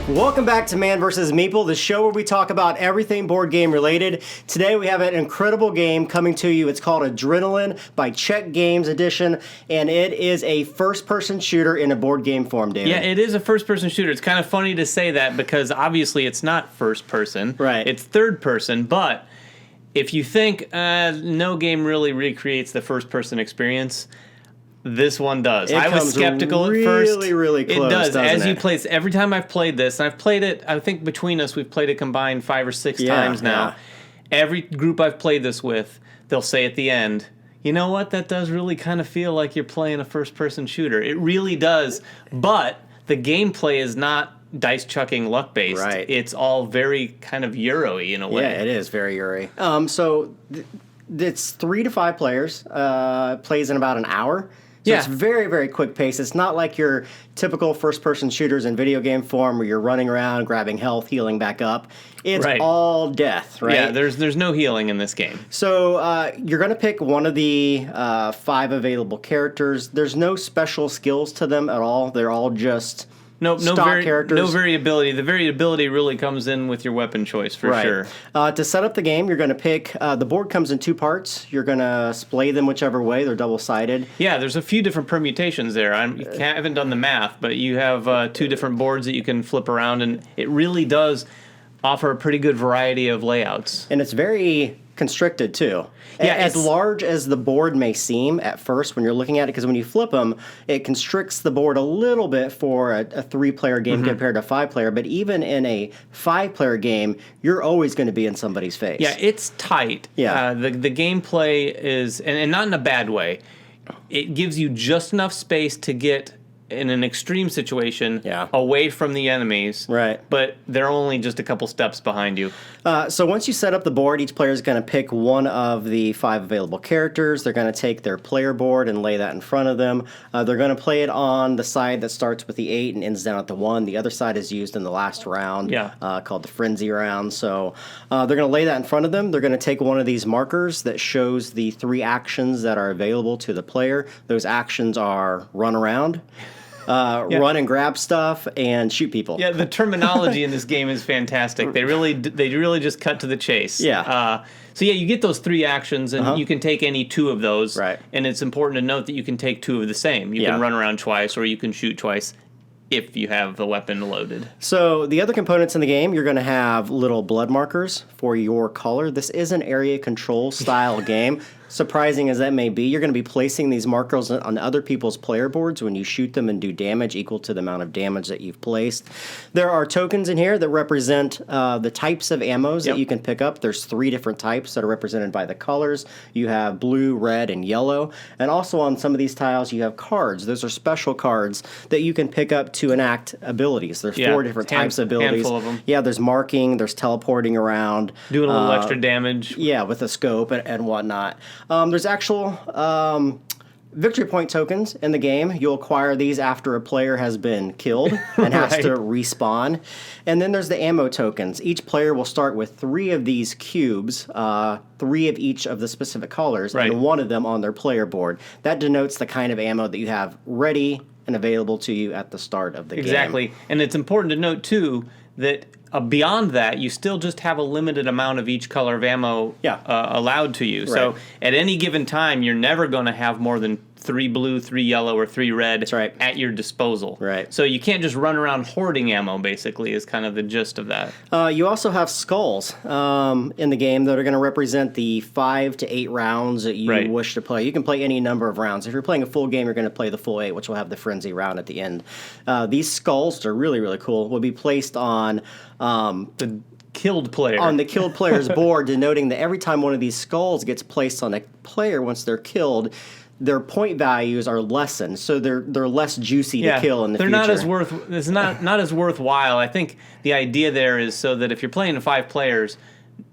Welcome back to Man vs. Meeple, the show where we talk about everything board game related. Today we have an incredible game coming to you. It's called Adrenaline by Czech Games Edition, and it is a first-person shooter in a board game form, David. Yeah, it is a first-person shooter. It's kind of funny to say that because obviously it's not first-person. Right. It's third-person, but if you think no game really recreates the first-person experience, this one does. I was skeptical at first. Really close, it does. As it? you play, every time I've played this, and I've played it, I think between us we've played it combined 5 or 6 times now. Yeah. Every group I've played this with, they'll say at the end, you know what, that does really kind of feel like you're playing a first-person shooter. It really does, but the gameplay is not dice chucking luck based. Right. It's all very kind of Euro-y in a way. Yeah, it is very Euro. It's 3 to 5 players. Plays in about an hour. So it's very, very quick pace. It's not like your typical first-person shooters in video game form where you're running around, grabbing health, healing back up. It's all death, right? Yeah, there's no healing in this game. So you're going to pick one of the 5 available characters. There's no special skills to them at all. They're all just... characters. No variability. The variability really comes in with your weapon choice, for sure. To set up the game, you're going to pick... the board comes in 2 parts. You're going to splay them whichever way. They're double-sided. Yeah, there's a few different permutations there. I haven't done the math, but you have 2 different boards that you can flip around, and it really does offer a pretty good variety of layouts. And it's very constricted, too. Yeah, as large as the board may seem at first when you're looking at it, because when you flip them, it constricts the board a little bit for a 3-player game compared to a 5-player. But even in a 5-player game, you're always going to be in somebody's face. Yeah, it's tight. Yeah. The gameplay is, and not in a bad way, it gives you just enough space to get in an extreme situation away from the enemies. Right. But they're only just a couple steps behind you. So once you set up the board, each player is going to pick one of the 5 available characters. They're going to take their player board and lay that in front of them. They're going to play it on the side that starts with the 8 and ends down at the 1. The other side is used in the last round, called the Frenzy round. So they're going to lay that in front of them. They're going to take one of these markers that shows the 3 actions that are available to the player. Those actions are run around, run and grab stuff, and shoot people. Yeah, the terminology in this game is fantastic. They really just cut to the chase. Yeah. So you get those 3 actions, and you can take any 2 of those. Right. And it's important to note that you can take 2 of the same. You can run around twice, or you can shoot twice if you have the weapon loaded. So the other components in the game, you're going to have little blood markers for your color. This is an area control style game. Surprising as that may be, you're going to be placing these markers on other people's player boards when you shoot them and do damage equal to the amount of damage that you've placed. There are tokens in here that represent the types of ammos that you can pick up. There's 3 different types that are represented by the colors. You have blue, red, and yellow. And also on some of these tiles, you have cards. Those are special cards that you can pick up to enact abilities. There's 4 different types of abilities. Handful of them. Yeah, there's marking, there's teleporting around. Doing a little extra damage. Yeah, with a scope and whatnot. There's actual victory point tokens in the game. You'll acquire these after a player has been killed and has to respawn. And then there's the ammo tokens. Each player will start with 3 of these cubes, 3 of each of the specific colors, and 1 of them on their player board. That denotes the kind of ammo that you have ready and available to you at the start of the game. Exactly. And it's important to note, too, that beyond that, you still just have a limited amount of each color of ammo allowed to you. Right. So at any given time, you're never going to have more than 3 blue, 3 yellow, or 3 red at your disposal. Right. So you can't just run around hoarding ammo, basically, is kind of the gist of that. You also have skulls in the game that are going to represent the 5 to 8 rounds that you wish to play. You can play any number of rounds. If you're playing a full game, you're going to play the full 8, which will have the Frenzy round at the end. These skulls are really, really cool. Will be placed on the killed player. On the killed player's board, denoting that every time one of these skulls gets placed on a player once they're killed, their point values are lessened, so they're less juicy to kill in the future. They're not as it's not as worthwhile. I think the idea there is so that if you're playing 5 players,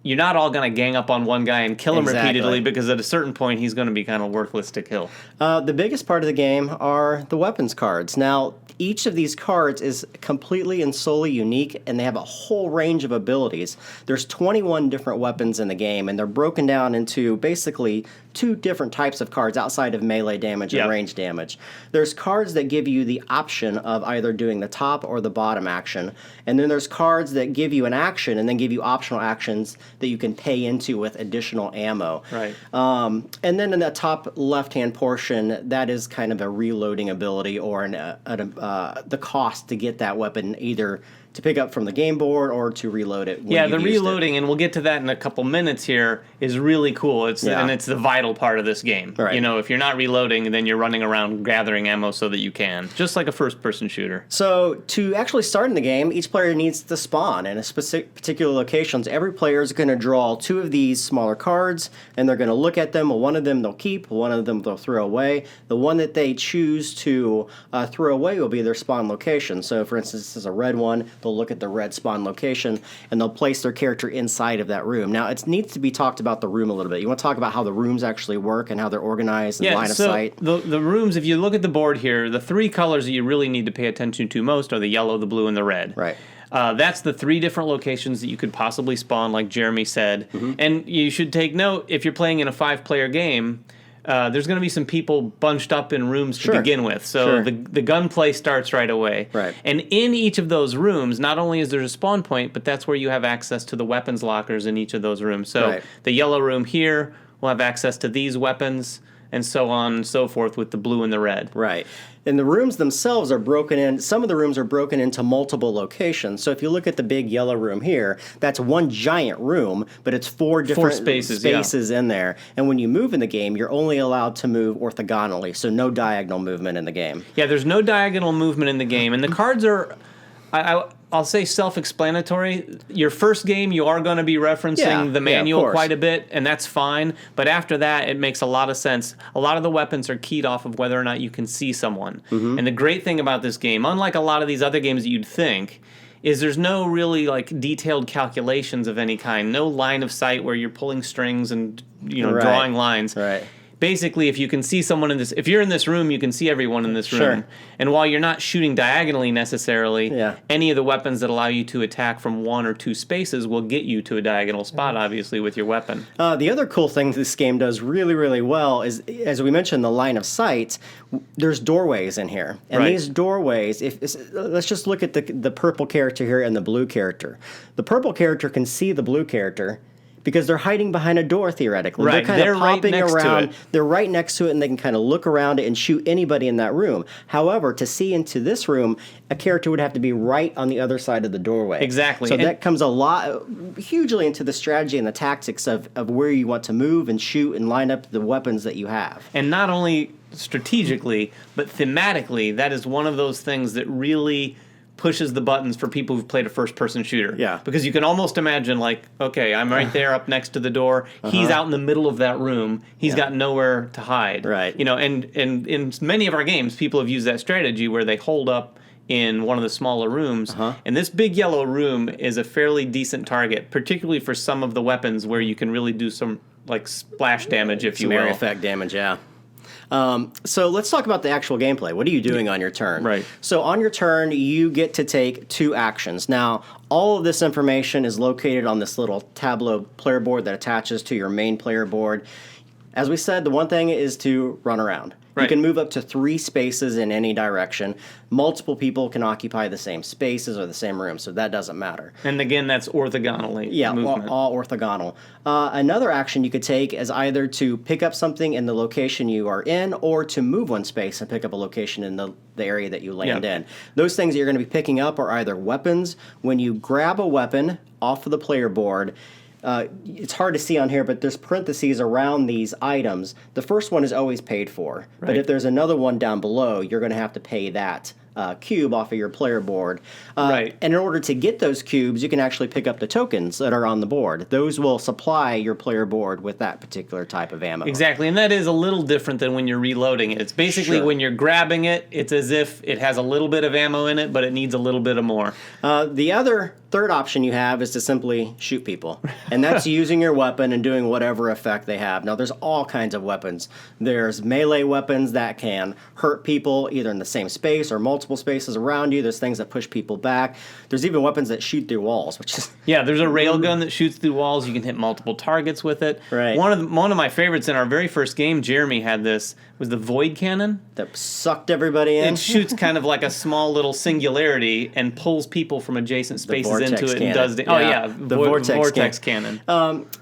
you're not all going to gang up on one guy and kill him repeatedly, because at a certain point he's going to be kind of worthless to kill. The biggest part of the game are the weapons cards. Now, each of these cards is completely and solely unique, and they have a whole range of abilities. There's 21 different weapons in the game, and they're broken down into basically two different types of cards outside of melee damage and range damage. There's cards that give you the option of either doing the top or the bottom action, and then there's cards that give you an action and then give you optional actions that you can pay into with additional ammo. Right. And then in the top left-hand portion, that is kind of a reloading ability or the cost to get that weapon either to pick up from the game board or to reload it. Yeah, the reloading, and we'll get to that in a couple minutes here, is really cool. And it's the vital part of this game. Right. You know, if you're not reloading, then you're running around gathering ammo so that you can, just like a first-person shooter. So to actually start in the game, each player needs to spawn in a particular locations. Every player is going to draw two of these smaller cards, and they're going to look at them. One of them they'll keep, one of them they'll throw away. The one that they choose to throw away will be their spawn location. So, for instance, this is a red one. They'll look at the red spawn location, and they'll place their character inside of that room. Now, it needs to be talked about the room a little bit. You want to talk about how the rooms actually work and how they're organized and line of sight? The rooms, if you look at the board here, the three colors that you really need to pay attention to most are the yellow, the blue, and the red. Right. That's the three different locations that you could possibly spawn, like Jeremy said. And you should take note, if you're playing in a 5-player game, there's going to be some people bunched up in rooms to begin with. So the gunplay starts right away. Right. And in each of those rooms, not only is there a spawn point, but that's where you have access to the weapons lockers in each of those rooms. So the yellow room here will have access to these weapons, and so on and so forth with the blue and the red. Right. And the rooms themselves are broken in. Some of the rooms are broken into multiple locations. So if you look at the big yellow room here, that's one giant room, but it's four different spaces in there. And when you move in the game, you're only allowed to move orthogonally, so no diagonal movement in the game. Yeah, there's no diagonal movement in the game. And the cards are, I'll say, self-explanatory. Your first game, you are going to be referencing the manual quite a bit, and that's fine. But after that, it makes a lot of sense. A lot of the weapons are keyed off of whether or not you can see someone. And the great thing about this game, unlike a lot of these other games that you'd think, is there's no really like detailed calculations of any kind. No line of sight where you're pulling strings and drawing lines. Right. Basically, if you can see someone in this, if you're in this room, you can see everyone in this room. And while you're not shooting diagonally necessarily, any of the weapons that allow you to attack from one or two spaces will get you to a diagonal spot, obviously, with your weapon. The other cool thing this game does really, really well is, as we mentioned, the line of sight. There's doorways in here, and these doorways. Let's just look at the purple character here and the blue character. The purple character can see the blue character because they're hiding behind a door, theoretically. Right. They're kind of popping right next around. to it. They're right next to it, and they can kind of look around it and shoot anybody in that room. However, to see into this room, a character would have to be right on the other side of the doorway. Exactly. So that comes hugely into the strategy and the tactics of where you want to move and shoot and line up the weapons that you have. And not only strategically, but thematically, that is one of those things that really pushes the buttons for people who've played a first-person shooter. Yeah. Because you can almost imagine, like, okay, I'm right there up next to the door. He's out in the middle of that room. He's got nowhere to hide. Right. And in many of our games, people have used that strategy where they hold up in one of the smaller rooms. And this big yellow room is a fairly decent target, particularly for some of the weapons where you can really do some, like, splash damage, if you will. Area effect damage, yeah. So let's talk about the actual gameplay. What are you doing on your turn? Right. So on your turn, you get to take two actions. Now, all of this information is located on this little Tableau player board that attaches to your main player board. As we said, the one thing is to run around. You can move up to 3 spaces in any direction. Multiple people can occupy the same spaces or the same room, so that doesn't matter. And again, that's orthogonally movement. All orthogonal. Another action you could take is either to pick up something in the location you are in or to move one space and pick up a location in the area that you land in. Those things that you're going to be picking up are either weapons. When you grab a weapon off of the player board, it's hard to see on here, but there's parentheses around these items. The first one is always paid for. But if there's another one down below, you're going to have to pay that cube off of your player board. And in order to get those cubes, you can actually pick up the tokens that are on the board. Those will supply your player board with that particular type of ammo. Exactly, and that is a little different than when you're reloading it. It's basically when you're grabbing it, it's as if it has a little bit of ammo in it, but it needs a little bit of more. The third option you have is to simply shoot people. And that's using your weapon and doing whatever effect they have. Now, there's all kinds of weapons. There's melee weapons that can hurt people either in the same space or multiple multiple spaces around you. There's things that push people back. There's even weapons that shoot through walls, which is... Yeah, there's a railgun that shoots through walls. You can hit multiple targets with it. Right. One of my favorites in our very first game, Jeremy had this, was the void cannon. That sucked everybody in. It shoots kind of like a small little singularity and pulls people from adjacent spaces into it. And does the vortex cannon.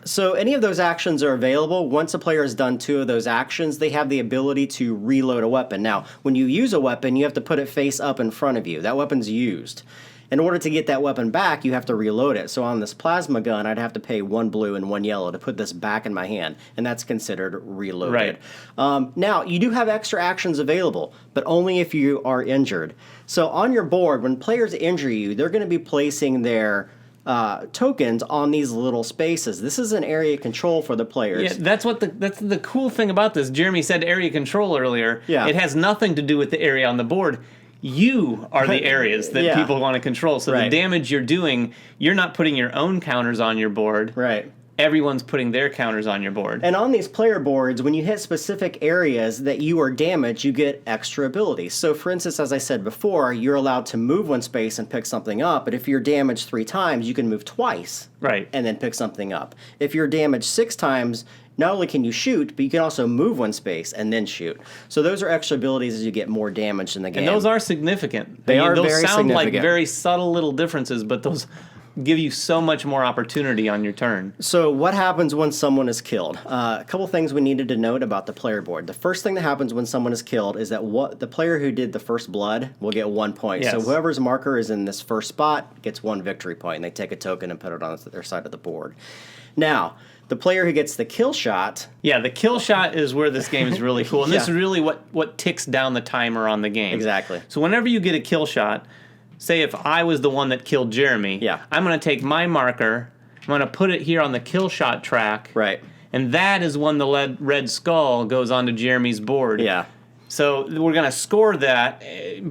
So any of those actions are available. Once a player has done 2 of those actions, they have the ability to reload a weapon. Now, when you use a weapon, you have to put it face up in front of you. That weapon's used. In order to get that weapon back, you have to reload it. So on this plasma gun, I'd have to pay 1 blue and 1 yellow to put this back in my hand, and that's considered reloaded. Right. Now, you do have extra actions available, but only if you are injured. So on your board, when players injure you, they're going to be placing their tokens on these little spaces. This is an area control for the players. Yeah, that's the cool thing about this. Jeremy said area control earlier. Yeah. It has nothing to do with the area on the board. You are the areas that people want to control. So the damage you're doing, you're not putting your own counters on your board. Right. Everyone's putting their counters on your board. And on these player boards, when you hit specific areas that you are damaged, you get extra abilities. So for instance, as I said before, you're allowed to move 1 space and pick something up, but if you're damaged 3 times, you can move twice. Right. And then pick something up. If you're damaged 6 times, not only can you shoot, but you can also move 1 space and then shoot. So those are extra abilities as you get more damage in the game. And those are significant. They are those very sound significant. like very subtle little differences, but those give you so much more opportunity on your turn. So what happens when someone is killed? A couple things we needed to note about the player board. The first thing that happens when someone is killed is that the player who did the first blood will get 1 point. Yes. So whoever's marker is in this first spot gets 1 victory point, and they take a token and put it on their side of the board. Now, the player who gets the kill shot... Yeah, the kill shot is where this game is really cool. And this is really what ticks down the timer on the game. Exactly. So whenever you get a kill shot, say if I was the one that killed Jeremy, I'm going to take my marker, I'm going to put it here on the kill shot track. Right. And that is when the red skull goes onto Jeremy's board. Yeah. So we're going to score that.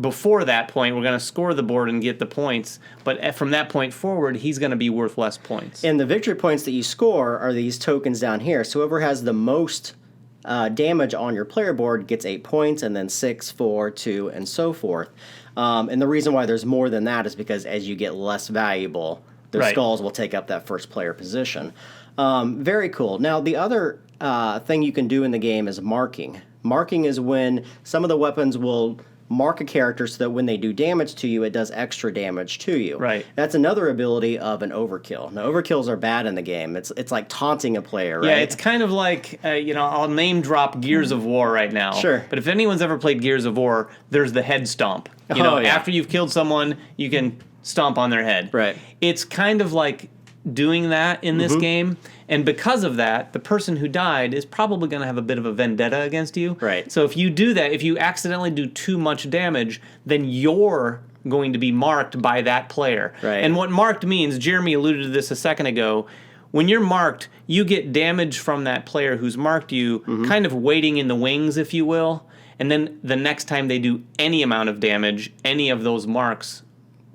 Before that point, we're going to score the board and get the points. But from that point forward, he's going to be worth less points. And the victory points that you score are these tokens down here. So whoever has the most damage on your player board gets 8 points, and then 6, 4, 2, and so forth. And the reason why there's more than that is because as you get less valuable, their skulls will take up that first player position. Very cool. Now, the other thing you can do in the game is marking. Marking is when some of the weapons will mark a character so that when they do damage to you, it does extra damage to you. Right. That's another ability of an overkill. Now, overkills are bad in the game. It's like taunting a player, right? Yeah, it's kind of like, I'll name drop Gears of War right now. Sure. But if anyone's ever played Gears of War, there's the head stomp. After you've killed someone, you can stomp on their head. Right. It's kind of like doing that in this game, and because of that, the person who died is probably going to have a bit of a vendetta against you. Right. So if you do that, if you accidentally do too much damage, then you're going to be marked by that player. Right. And what marked means, Jeremy alluded to this a second ago, when you're marked, you get damage from that player who's marked you, kind of waiting in the wings, if you will, and then the next time they do any amount of damage, any of those marks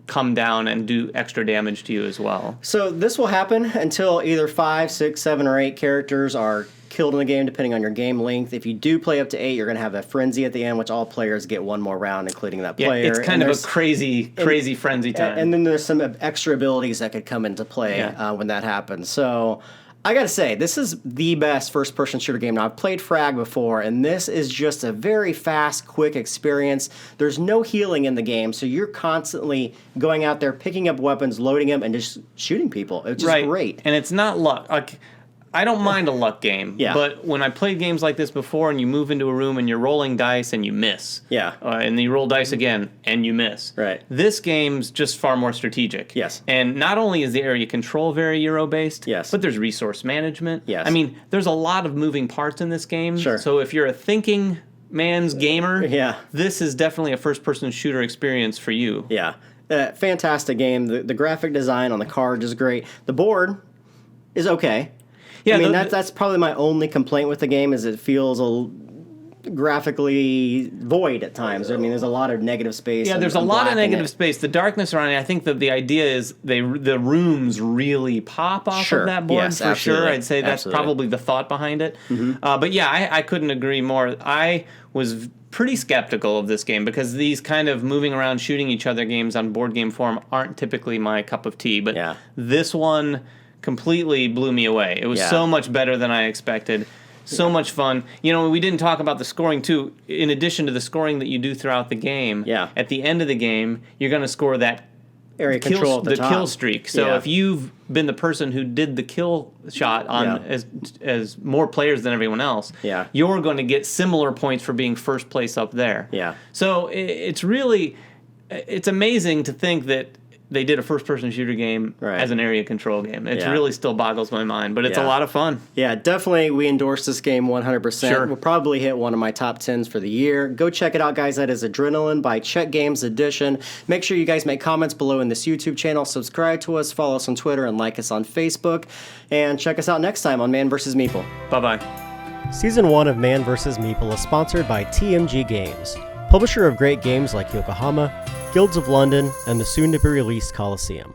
come down and do extra damage to you as well. So this will happen until either 5, 6, 7, or 8 characters are killed in the game, depending on your game length. If you do play up to 8, you're going to have a frenzy at the end, which all players get 1 more round, including that player. Yeah, it's kind of a crazy frenzy time. And then there's some extra abilities that could come into play when that happens. So I got to say, this is the best first-person shooter game. Now, I've played Frag before, and this is just a very fast, quick experience. There's no healing in the game, so you're constantly going out there, picking up weapons, loading them, and just shooting people. It's just great. And it's not luck. I don't mind a luck game, but when I played games like this before and you move into a room and you're rolling dice and you miss, and you roll dice again and you miss, this game's just far more strategic. Yes. And not only is the area control very Euro-based, yes, but there's resource management. Yes. I mean, there's a lot of moving parts in this game. Sure. So if you're a thinking man's gamer, this is definitely a first-person shooter experience for you. Yeah. Fantastic game. The graphic design on the card is great. The board is okay. Yeah, I mean, that's probably my only complaint with the game is it feels graphically void at times. I mean, there's a lot of negative space. Yeah, there's a lot of negative space. The darkness around it, I think that the idea is the rooms really pop off of that board for sure. I'd say that's probably the thought behind it. But yeah, I couldn't agree more. I was pretty skeptical of this game because these kind of moving around, shooting each other games on board game form aren't typically my cup of tea. But this one completely blew me away. It was so much better than I expected. So much fun. You know, we didn't talk about the scoring, too. In addition to the scoring that you do throughout the game, at the end of the game, you're going to score that area control at the top. Kill streak. So if you've been the person who did the kill shot on as more players than everyone else, you're going to get similar points for being first place up there. So it's really, it's amazing to think that they did a first-person shooter game as an area control game. It really still boggles my mind, but it's a lot of fun. Yeah, definitely we endorse this game 100%. Sure. We'll probably hit one of my top 10s for the year. Go check it out, guys. That is Adrenaline by Check Games Edition. Make sure you guys make comments below in this YouTube channel. Subscribe to us, follow us on Twitter, and like us on Facebook. And check us out next time on Man vs. Meeple. Bye-bye. Season 1 of Man vs. Meeple is sponsored by TMG Games, publisher of great games like Yokohama, Guilds of London, and the soon-to-be-released Colosseum.